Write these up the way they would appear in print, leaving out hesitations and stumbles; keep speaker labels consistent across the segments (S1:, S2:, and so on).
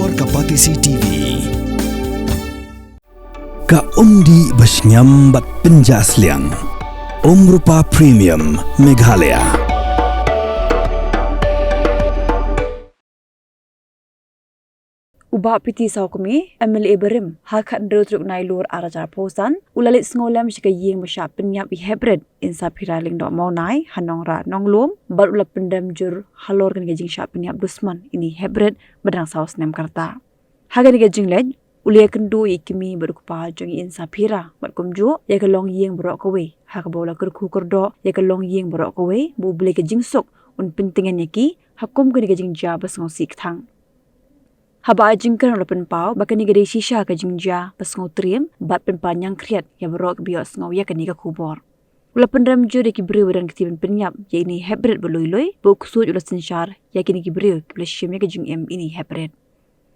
S1: Khobor Kapatisi TV. Ka undi basnyam bat penjasliang. Rupa Premium Meghalaya.
S2: Uba piti saukumi MLA berim hakat ndruk nailur arajar posan ulalit sngolem shika yeng masya penyap I hybrid insa piraling dok mau nai hanongra nonglum bar ulap pendam jur halor kan gajing sya penyap dusman ini hybrid bedang saus nem karta haga ni gajing lej ulia kendu ikimi berkupa jong insa pira mat kumju ya kelong yeng berok kowe haga bola kerku kerdo ya kelong yeng berok kowe bu beli gajing sok un pentingan yaki hakum kan gajing jabas ngosik thang Haba ajingkan oleh penpau, bahkan ni gede shisha ke jingja pas ngau trim, bat penpau yang kriat yang berok bios ngau ya kan ni ke kubur. Ulah pendam juri ki beri wadan ketiban penyap, ya ini hybrid berloi-loi, bau kusut ulah sensyar, ya kini ki beri kibla syimnya ke jing ini hybrid.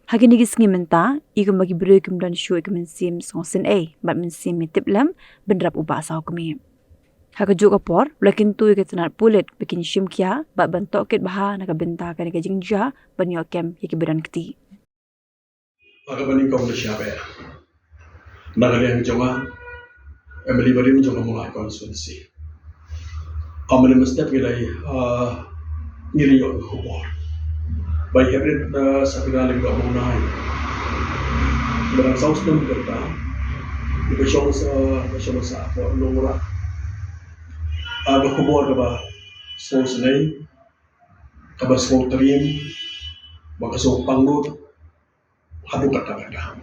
S2: Hagi ni kisngi menta, ikum bagi beri kemudian syui ke mensim ngau sen bat mensim mitip lam, bendrap ubah asau kemi. Haka juga por, ulah kintu ke tenat pulit, bikin syim kia, bat bantok ket baha nak bentakan ni ke jingja, banyak kem ya ki beran keti.
S3: Agak banding kau bersiapa ya? Naga yang jonga, Emily Barim jonga mulai konsultasi. Ambil mesti pilih ngiri yang kubur. Baik hybrid sakina lagi gak mau naik. Barang saus pun berita. Bersama sa apa nongrak. Berkubur kaba saus ni, kaba saus terim, baka saus panggut. Hadu kata-kata.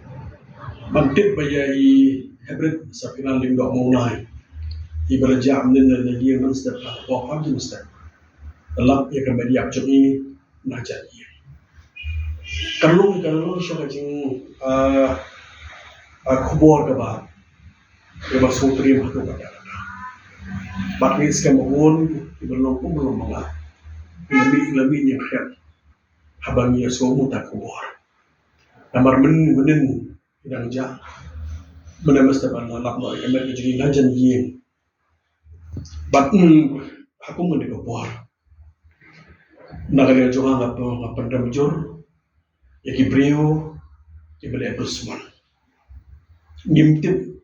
S3: Mantik bayai hybrid sa final linggo mau naik. Iberja amnin na lagi yang step apa pun step. Dalam ia akan beri akcun ini najat ia. Kalau siapa jing kubur kebat, kebat sutri hadu kata-kata. Batni skam pun belum mengat. Lebih yang khid. Habangnya semua tak kubur. Namar menin yang jah menemas tepan lap noi kemer kejadi najan yin bat aku mendek buar naga juga ngapa pendam jur ya kibrio kibeli dusman ngimtip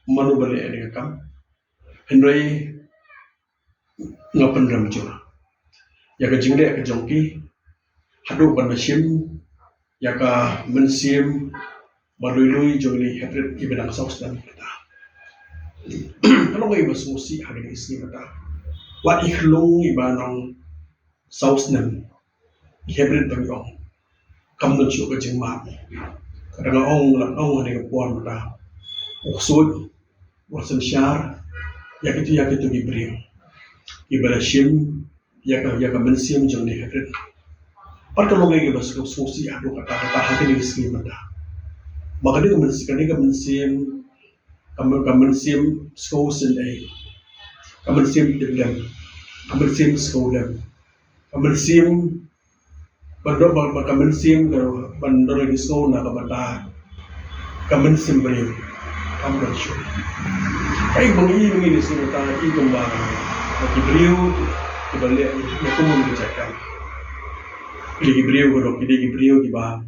S3: manu beli dengan kam Henry ngapa pendam jur ya kejingde kejongki hadu pandasim Yaka mensim balui-lui joli hybrid ibadang saus dan kita. Kalau ngai musik hari ini sih kita. Wat ikhlung ibanang saus dan hybrid bagi ong. Kamu juga jengmat. Kadang ong ada kepuan kita. Uksud, wasan syar, yak itu diberi. Ibadah sim, yaka mensim joli hybrid. Kalau lagi masuk fungsi aku kata hati ni sendiri benda. Maka dia kemensim sekolah sendiri, kemensim dendam, kemensim sekolah, kemensim bandar lagi sekolah nak benda, kemensim beri, kemensim. Baik begini semua tak ikut barang. Bagi beliau dibalik aku mengerjakan. Pilih beliau kiba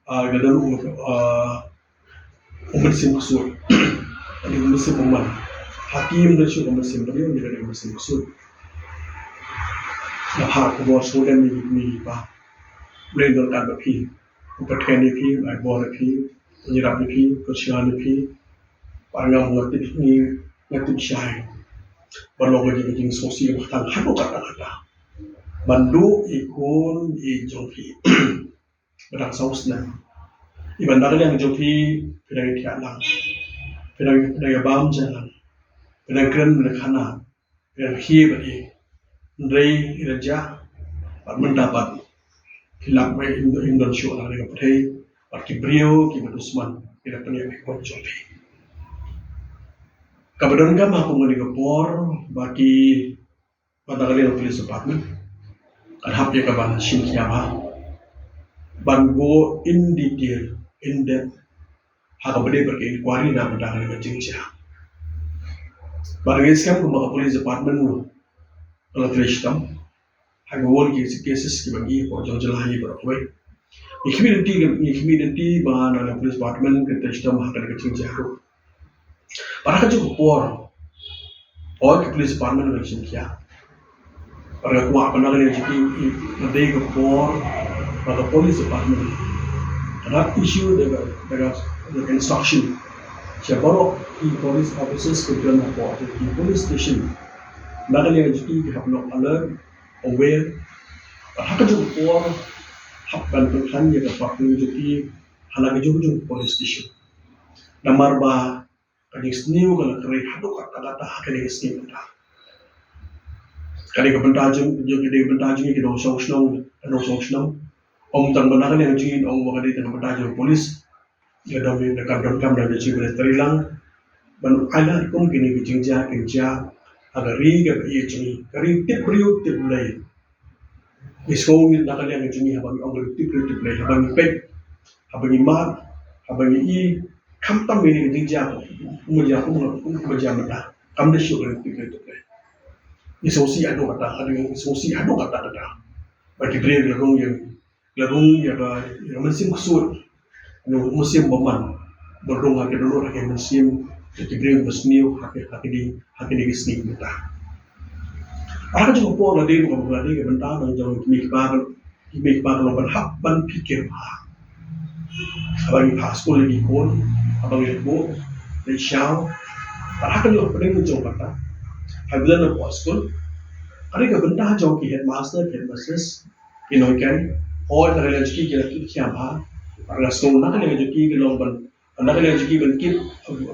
S3: gadal umersim kusut ini umersim uman hakim dan syuk umersim beliau juga umersim kusut nah kubur sudan ni kiba boleh dorkan bepi upatkan bepi bor bepi penyerap bepi kersian bepi parangam ngatip syai berlogo jadi jing sosial bahkan hadu kata-kata Bandu ikun jongfi berak saus na ibandar yang jongfi pedang tialang pedang bam jalan pedang keren melekana pedang beri ndrei iraja mendapat hilap mai Indonesia lah dengan putih bagi beliau kibat Usman tidak punya ikut jongfi kabadan kami aku menegapor bagi pada kali yang pilih sepatnya Alhab ya kaban shin kiama ban go in detail in depth haka bade berke inquiry na pada dengan jingja barang skam ko mga police department no kalau fresh tam haka won ki cases ki bagi ko jong jelahi beroi Community bahana na police department ke testam hakar ke cing jaru. Para ka juga por. Or ke police department ke cing kia. Para ka kuat panal ni jiki nadai ke por. Para police department. Ada issue dengan instruction. Siapa police officers ke dalam por di police station. Nadai ni jiki ke hapno alert aware. Para ka juga por. Hapkan tuhan yang dapat menunjuki halagi jujur police station. Namar ba kading sniu kalau kering haduk kata kading sniu dah. Kading kebentajung ni kita song tang benar yang jin wakadi tang kebentajung polis. Kita dekat dan jin terilang. Ban ada kum kini kejingja agar ri ke jini kari tip lay. Iskong nakali ang jini habang ang tip lay habang pek habang imar habang kamtam ini kejingja umurnya mata kam de syukur tip lay. Isosi ado kata bagi brave larung yang musim kusut musim baman berung hake dulu hake musim brave besniu hake di gesni kita. Aku juga po na din ko mga di benta ng jong kimik pa ng berhak ban pikir pa. Abang pa school di kon abang ibu di siaw. Aku juga pernah menjong kata. Hablan na po school. Ari ka benta jong ki headmasters inoikan or na kailan ki kaya pa. Para school na kailan ki ban na kailan ki ban keep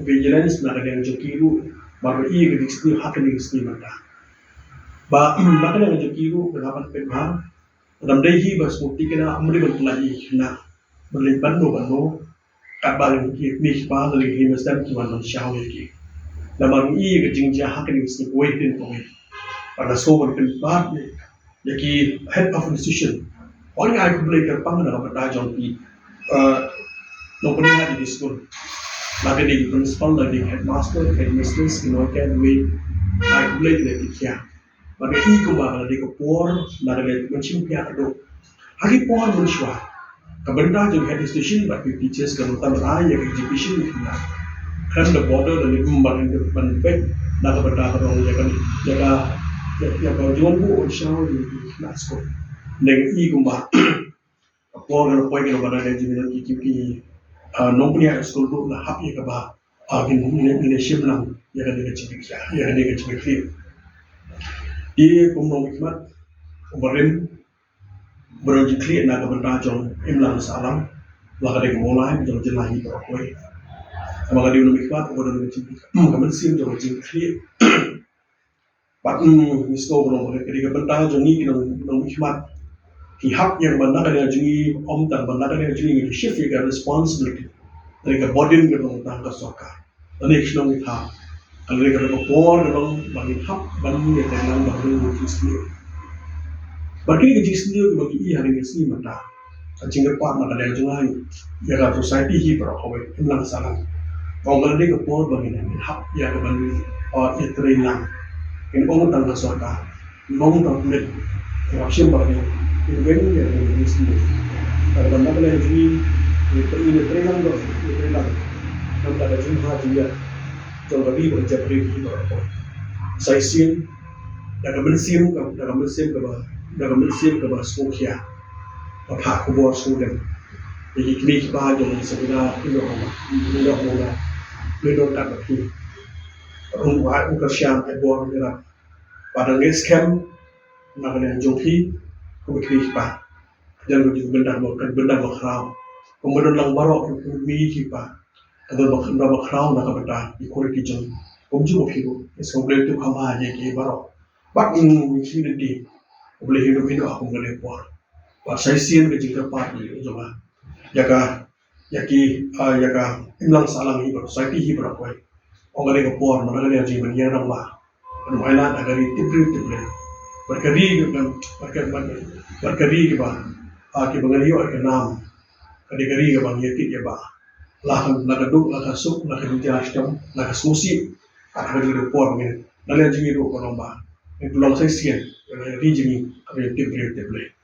S3: vigilance na kailan ki ru bago i ka disni hak ni disni mata. Ba nakala nga kiru dapat pegha dam dai hi bas mukti kena amri berpelai na berlin bando kabal ki mi pa le hi masam ki man shaw ki lamang i ke jingja hakni sni waitin to me pada so ber ba yaki head of institution orang ai ku blai ker pang na pada jong pi no pernah di school maka di principal di headmaster headmistress kan we ai ku blai di kia. Maka ko ba di ko por na le mencim pia do hagi por menshwa kabenda jo head station but teachers kan utam ai ya exhibition na kan the border dan umban ban pek na kabenda ko ya ko jon bu on shaw di na school neng ko ba por na poi ko ba na jini ki no punya school do na hap ya ka ba in ship lang ya ka de chipik Di kumrong hikmat ubarim berjikli na kabenta jong imlang salam laka de mulai jong jelahi berkoi amaga di hikmat ubarim jikli kamen sim jong jikli pat misko kumrong de kabenta jong ni nong hikmat ki hak yang banda ka jong om tan banda ka jong shift your responsibility dari ka bodin ke nong tang ka soka ani knong tha kalau kita berpor dalam bagi hak bagi yang dalam bagi wujud sendiri. Bagi wujud sendiri bagi hari ini mata. Jika part mata dari jungai, ya society hi berkawin imlang salam. Kalau dia berpor bagi yang hak ya bagi iterelang. Ini orang tangga sorga, orang tangga option bagi event yang ini sendiri. Kalau benda dari jungai, iterelang dong, iterelang. Kalau ada jungai juga. Jom kami berjabri di bawah. Saya sim, dalam mesim ke bawah Skokia, apa kubur Skoden. Jadi kami kita jom sebenarnya Indo tak berki. Rumah ukasian ebor merah. Pada next camp, nak ada jompi, kami kita. Jangan benda berkerau. Kemudian lang barok kami kita. Kalau berkerau nak berda di kulit jom, juga hidup. Sebelum itu kami aja ki barok. Bak ini hidup di, boleh hidup aku boleh buat. Buat saya sian kejengkel parti juga. Jaga imlang salam hidup, saya hidup aku. Orang ada kepuar, mana ada yang jiman yang ramah. Mana ada dari tipu. Berkari ke bang, bangaliyo ke nam. Kari ke bang yetit ya bang. Nakaduk, nakasuk, nakadijastam, nakasusi, nakadipor ngayon. Nalang jimi ro ko ba. Ito lang sa siyan, di jimi, kami tibre.